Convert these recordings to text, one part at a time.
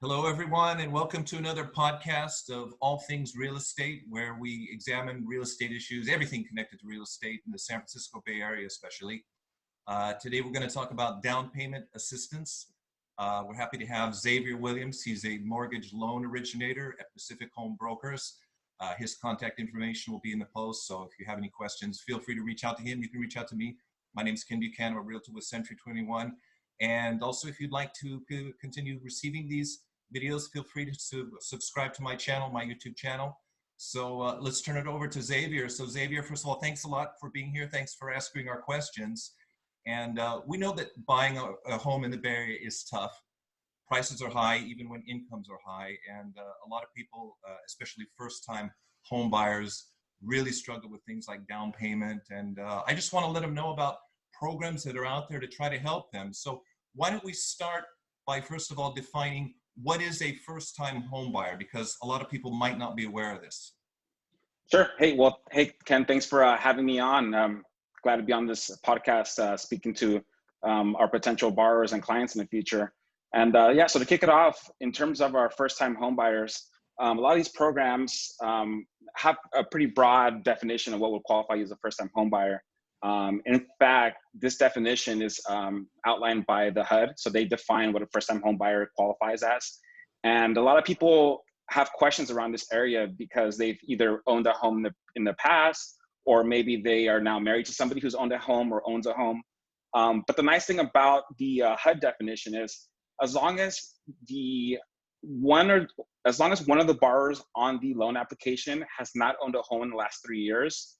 Hello, everyone, and welcome to another podcast of All Things Real Estate, where we examine real estate issues, everything connected to real estate in the San Francisco Bay Area, especially. Today, we're going to talk about down payment assistance. We're happy to have Xavier Williams. He's a mortgage loan originator at Pacific Home Brokers. His contact information will be in the post, so if you have any questions, feel free to reach out to him. You can reach out to me. My name is Ken Buchanan. I'm a realtor with Century 21. And also, if you'd like to continue receiving these videos, feel free to subscribe to my channel, my YouTube channel. So let's turn it over to Xavier. So Xavier, first of all, thanks a lot for being here. Thanks for asking our questions. And we know that buying a home in the Bay Area is tough. Prices are high, even when incomes are high. And a lot of people, especially first-time home buyers, really struggle with things like down payment. And I just want to let them know about programs that are out there to try to help them. So why don't we start by, first of all, defining what is a first-time home buyer, because a lot of people might not be aware of this. Sure. Hey, Ken, thanks for having me on. Glad to be on this podcast speaking to our potential borrowers and clients in the future. And so to kick it off, in terms of our first-time home buyers, a lot of these programs have a pretty broad definition of what would qualify you as a first-time home buyer. In fact, this definition is outlined by the HUD. So they define what a first-time home buyer qualifies as. And a lot of people have questions around this area because they've either owned a home in the past, or maybe they are now married to somebody who's owned a home or owns a home. But the nice thing about the HUD definition is as long as one of the borrowers on the loan application has not owned a home in the last 3 years,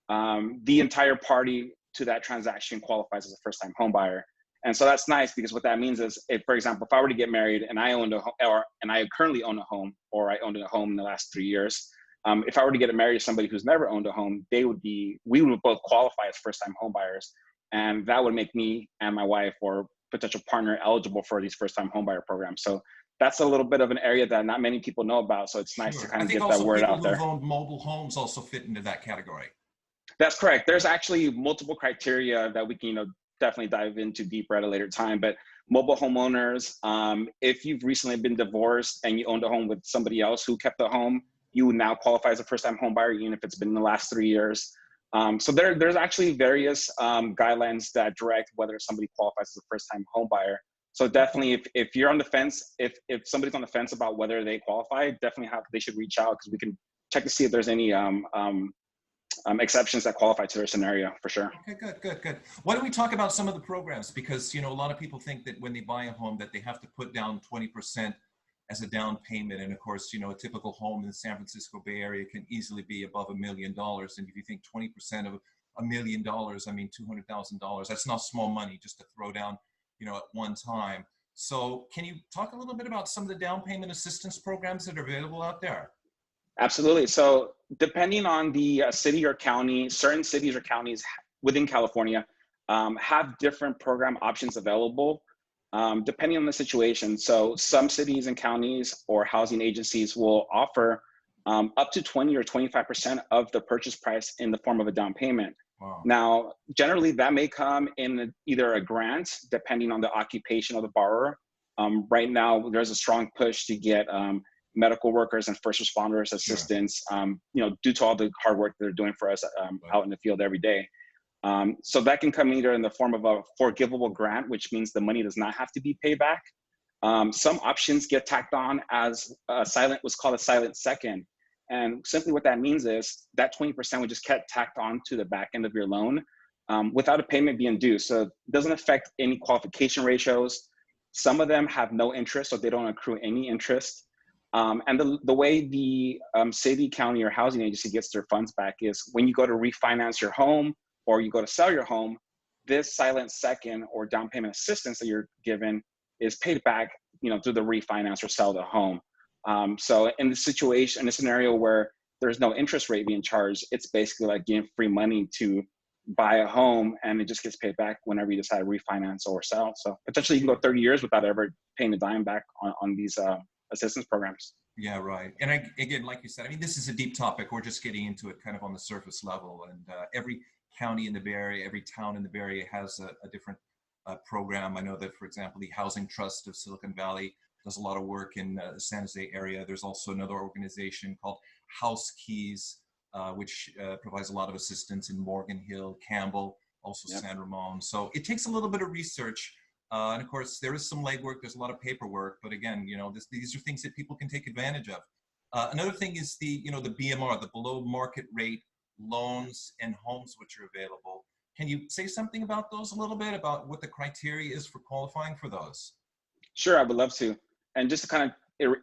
the entire party to that transaction qualifies as a first-time home buyer. And so that's nice, because what that means is, if, for example, if I were to get married and I owned a home, and I currently own a home, or I owned a home in the last 3 years, if I were to get married to somebody who's never owned a home, we would both qualify as first-time home buyers. And that would make me and my wife or potential partner eligible for these first-time home buyer programs. So that's a little bit of an area that not many people know about. So it's nice to kind of get that word out there. I think also people who've owned mobile homes also fit into that category. That's correct. There's actually multiple criteria that we can, definitely dive into deeper at a later time. But mobile homeowners, if you've recently been divorced and you owned a home with somebody else who kept the home, you would now qualify as a first-time home buyer, even if it's been in the last 3 years. So there's actually various guidelines that direct whether somebody qualifies as a first-time home buyer. So definitely, if you're on the fence, if somebody's on the fence about whether they qualify, they should reach out, because we can check to see if there's any exceptions that qualify to their scenario, for sure. Okay, good. Why don't we talk about some of the programs? Because, a lot of people think that when they buy a home that they have to put down 20% as a down payment. And of course, a typical home in the San Francisco Bay Area can easily be above $1 million. And if you think 20% of $1 million, I mean, $200,000, that's not small money just to throw down, at one time. So can you talk a little bit about some of the down payment assistance programs that are available out there? Absolutely. So depending on the city or county, certain cities or counties within California have different program options available depending on the situation. So some cities and counties or housing agencies will offer up to 20 or 25% of the purchase price in the form of a down payment. Wow. Now, generally that may come in either a grant, depending on the occupation of the borrower. Right now, there's a strong push to get medical workers and first responders assistance, due to all the hard work they're doing for us out in the field every day. So that can come either in the form of a forgivable grant, which means the money does not have to be paid back. Some options get tacked on as what's called a silent second. And simply what that means is that 20% would just get tacked on to the back end of your loan without a payment being due. So it doesn't affect any qualification ratios. Some of them have no interest, so they don't accrue any interest. And the way the city, county, or housing agency gets their funds back is when you go to refinance your home or you go to sell your home, this silent second or down payment assistance that you're given is paid back, through the refinance or sell of the home. So in the scenario where there's no interest rate being charged, it's basically like getting free money to buy a home, and it just gets paid back whenever you decide to refinance or sell. So potentially you can go 30 years without ever paying a dime back on these assistance programs. Yeah, right. And again, like you said, this is a deep topic. We're just getting into it kind of on the surface level. And every county in the Bay Area, every town in the Bay Area has a different program. I know that, for example, the Housing Trust of Silicon Valley does a lot of work in the San Jose area. There's also another organization called House Keys, which provides a lot of assistance in Morgan Hill, Campbell, also Yep. San Ramon. So it takes a little bit of research. And of course, there is some legwork. There's a lot of paperwork. But again, these are things that people can take advantage of. Another thing is the BMR, the below market rate loans and homes which are available. Can you say something about those a little bit, about what the criteria is for qualifying for those? Sure, I would love to. And just to kind of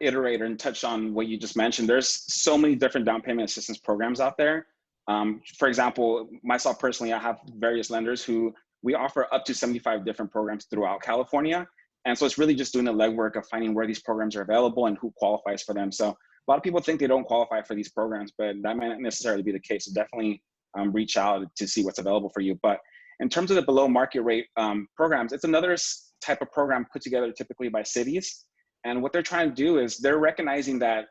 iterate and touch on what you just mentioned, there's so many different down payment assistance programs out there. For example, myself personally, I have various lenders who we offer up to 75 different programs throughout California. And so it's really just doing the legwork of finding where these programs are available and who qualifies for them. So a lot of people think they don't qualify for these programs, but that might not necessarily be the case. So definitely reach out to see what's available for you. But in terms of the below market rate programs, it's another type of program put together typically by cities. And what they're trying to do is they're recognizing that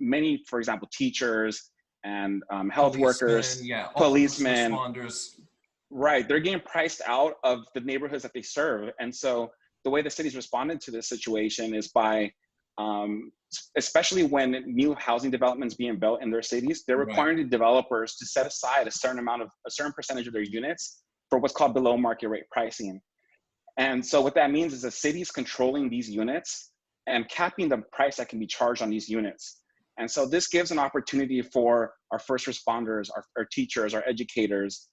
many, for example, teachers and health workers, policemen, responders, right, they're getting priced out of the neighborhoods that they serve. And so the way the city's responded to this situation is by, especially when new housing developments being built in their cities, they're requiring the developers to set aside a certain percentage of their units for what's called below market rate pricing. And so what that means is the city's controlling these units and capping the price that can be charged on these units. And so this gives an opportunity for our first responders, our teachers, our educators,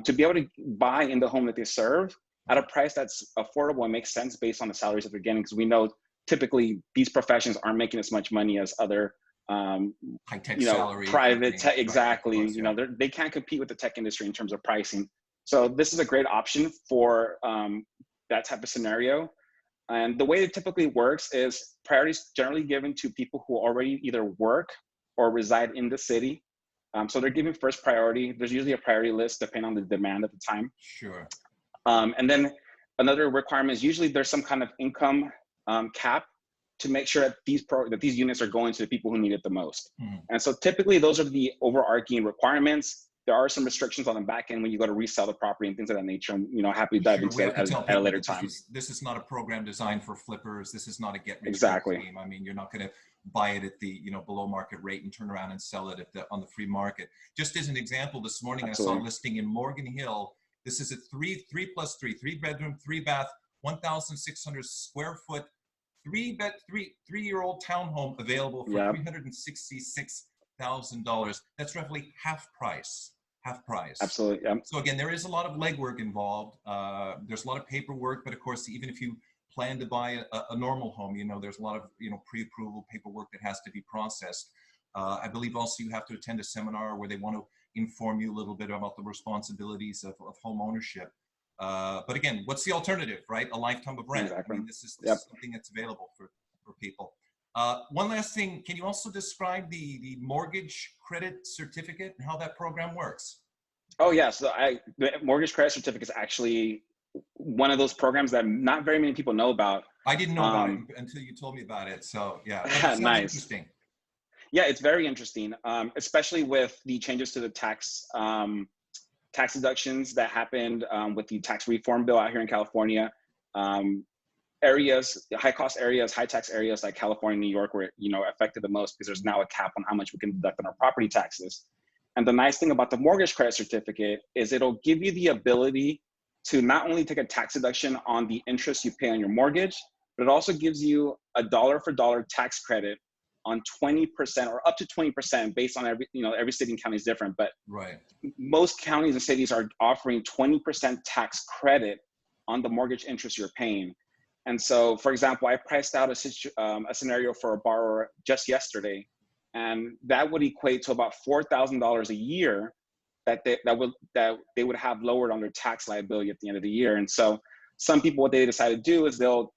to be able to buy in the home that they serve at a price that's affordable and makes sense based on the salaries that they're getting. Because we know typically these professions aren't making as much money as other high-tech salary, private tech, exactly. Course, yeah. They can't compete with the tech industry in terms of pricing. So this is a great option for that type of scenario. And the way it typically works is priority is generally given to people who already either work or reside in the city. So they're given first priority. There's usually a priority list depending on the demand at the time. Sure. And then another requirement is usually there's some kind of income cap to make sure that these units are going to the people who need it the most. And so typically those are the overarching requirements. There are some restrictions on the back end when you go to resell the property and things of that nature. I'm happy to dive into that at a later time. This is not a program designed for flippers. This is not a get rich quick scheme. I mean, you're not going to buy it at the below market rate and turn around and sell it on the free market. Just as an example, this morning Absolutely. I saw a listing in Morgan Hill. This is a three bedroom, 3-bath, 1,600 square foot, three-year-old townhome available for $366,000. That's roughly half price. Absolutely. Yeah. So again, there is a lot of legwork involved. There's a lot of paperwork, but of course, even if you plan to buy a normal home, there's a lot of pre-approval paperwork that has to be processed. I believe also you have to attend a seminar where they want to inform you a little bit about the responsibilities of home ownership. But again, what's the alternative, right? A lifetime of rent. Exactly. I mean, this is something that's available for people. One last thing, can you also describe the mortgage credit certificate and how that program works? Oh yeah, so the mortgage credit certificate is actually one of those programs that not very many people know about. I didn't know about it until you told me about it. So yeah, nice. Interesting. Yeah, it's very interesting, especially with the changes to the tax deductions that happened with the tax reform bill out here in California. Areas, high cost areas, high tax areas like California, New York were affected the most because there's now a cap on how much we can deduct on our property taxes. And the nice thing about the mortgage credit certificate is it'll give you the ability to not only take a tax deduction on the interest you pay on your mortgage, but it also gives you a dollar for dollar tax credit on 20% or up to 20% based on every city and county is different, but most counties and cities are offering 20% tax credit on the mortgage interest you're paying. And so, for example, I priced out a scenario for a borrower just yesterday, and that would equate to about $4,000 a year that they would have lowered on their tax liability at the end of the year. And so, some people, what they decide to do is they'll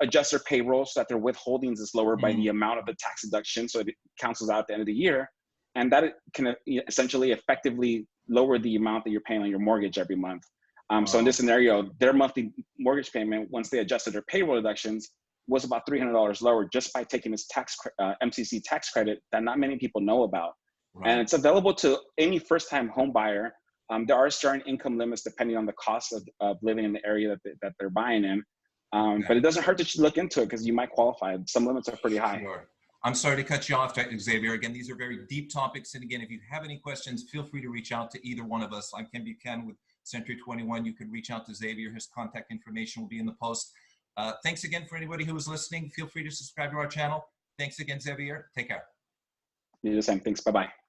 adjust their payroll so that their withholdings is lowered by the amount of the tax deduction, so it cancels out at the end of the year, and that can essentially effectively lower the amount that you're paying on your mortgage every month. So in this scenario, their monthly mortgage payment, once they adjusted their payroll deductions, was about $300 lower just by taking this MCC tax credit that not many people know about. And it's available to any first-time home buyer. There are certain income limits depending on the cost of living in the area that they're buying in. But it doesn't hurt to look into it because you might qualify. Some limits are pretty high. Sure. I'm sorry to cut you off, Xavier. Again, these are very deep topics. And again, if you have any questions, feel free to reach out to either one of us. I'm Ken Buchanan with Century 21. You can reach out to Xavier. His contact information will be in the post. Thanks again for anybody who is listening. Feel free to subscribe to our channel. Thanks again, Xavier. Take care. You do the same. Thanks. Bye-bye.